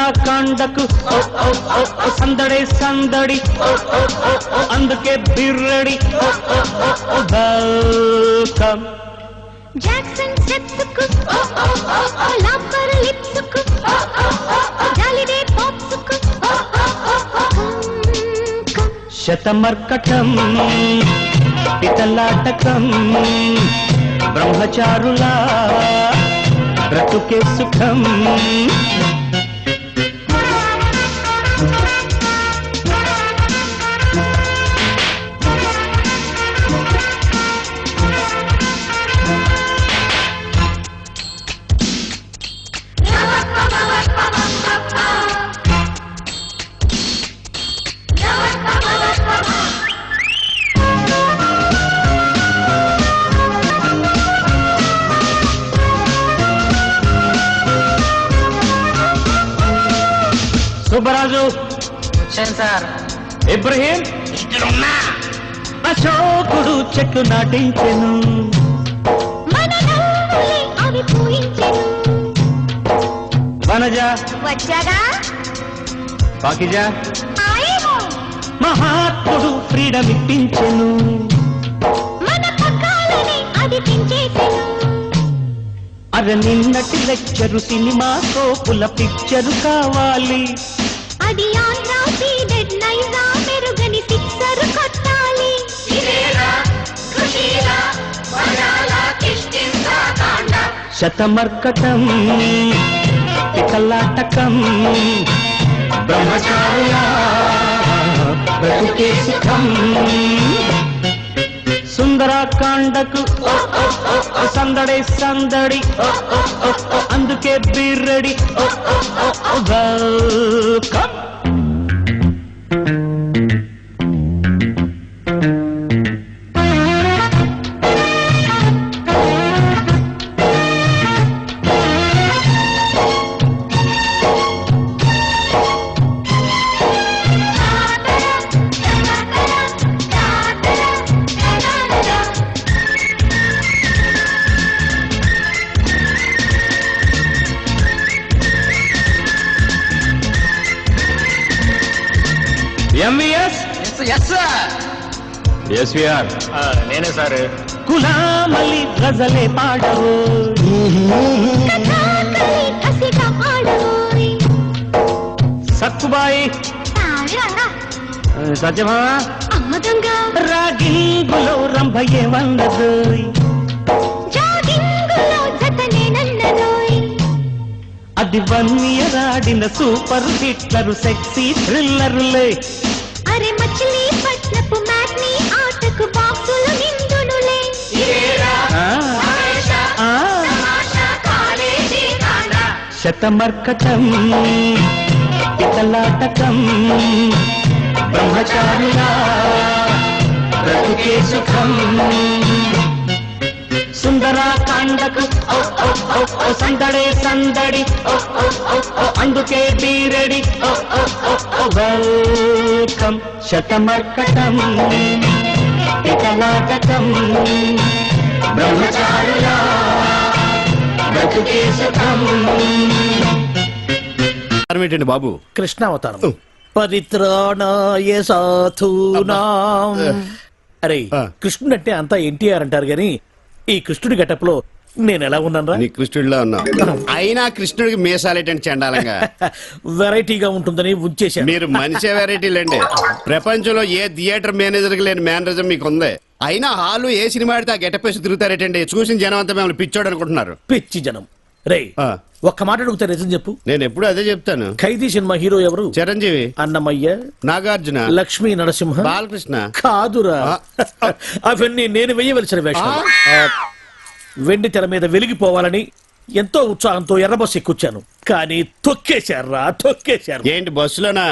సుందరాకాండకు సందడే సందడి అందుకే బిర్రడి వెల్కమ్ జాక్సన్ స్టెప్స్ కు లాపర్ లిప్స్ కు జాలిడే పాప్స్ కు శతమర్కటం పితలాటకం బ్రహ్మచారులా బ్రతుకే సుఖం సుబ్బరాజు సార్ ఇబ్రహీం అశోకుడు చెట్లు నాటించెను మన నవ్వులే అవి పూయించెను వనజ వచ్చాగా పాకిజ ఆయేమో మహాత్ముడు ఫ్రీడమ్ ఇప్పించెను మన పక్కాలని అది పెంచేసెను అర నిన్నటి లెక్చరు సినిమా సోపుల పిక్చరు కావాలి అది ఆంధ్రా సీడెడ్ నైజా మెరుగని సిక్సర్ కొట్టాలి శతమర్కటం పికలాటకం బ్రహ్మచారులా బ్రతుకే సుఖం సుందరాకాండకు సందడే సందడి అందుకే బిర్రడి వెల్కమ్ ఎంవిఎస్ ఎస్విఆర్ నేనే సార్. కులామలి గజలే పాడవు కథాకళి కసిగా ఆడవోయ్ సక్కుబాయి సత్యమా అమ్మ దొంగ రాగింగులో రంభయే వందదు జాగింగులో జతనే నన్నదోయ్ అది వన్యరాడిన సూపర్ హిట్లరు సెక్సీ థ్రిల్లరులే అరే మచిలీ పట్నపు మ్యాట్నీ ఆటకు బాక్సులు నిండునులే శతమర్కటం పితలాటకం బ్రహ్మచారులా బ్రతుకే సుఖం సుందరాకాండకు సందడే సందడి అందుకే బీరెడి వెల్కమ్ శతమర్కటం పితలాటకం బ్రహ్మచారులా బ్రతుకే సుఖం ఏంటండి బాబు? కృష్ణావతారం పరిత్రాణాయ సాధూనాం. అరే కృష్ణుడు అంటే అంతా ఎన్టీఆర్ అంటారు గాని ఈ కృష్ణుడి గెటప్ లో నేను ఎలా ఉన్నాను రా? నీ కృష్ణుడిలా ఉన్నా. అయినా కృష్ణుడికి మీసాలేటండి చండాలంగా. వెరైటీగా ఉంటుందని ఉంచేశాను. మీరు మనిషే వెరైటీలండి. ప్రపంచంలో ఏ థియేటర్ మేనేజర్ కి లేని మేనరిజం మీకు ఉంది. అయినా హాలు ఏ సినిమా ఆడితే ఆ గెటప్ వేసి తిరుగుతారేటండి. చూసిన జనం అంతా మిమ్మల్ని పిచ్చోడు అనుకుంటున్నారు. పిచ్చి జనం. రే ఒక్క మాట అడుగుతా నిజం చెప్పు. నేను ఎప్పుడు అదే చెప్తాను. ఖైదీ సినిమా హీరో ఎవరు? చిరంజీవి, అన్నమయ్య, నాగార్జున, లక్ష్మీ నరసింహ, బాలకృష్ణ. కాదురా అవన్నీ నేను వెయ్యవలసిన వేషాలు. వెండి తెర మీద వెలిగిపోవాలని ఎంతో ఉత్సాహంతో ఎర్రబస్సు ఎక్కుచ్చాను. కానీ తొక్కేశారు. ఏంటి బస్సులోనా?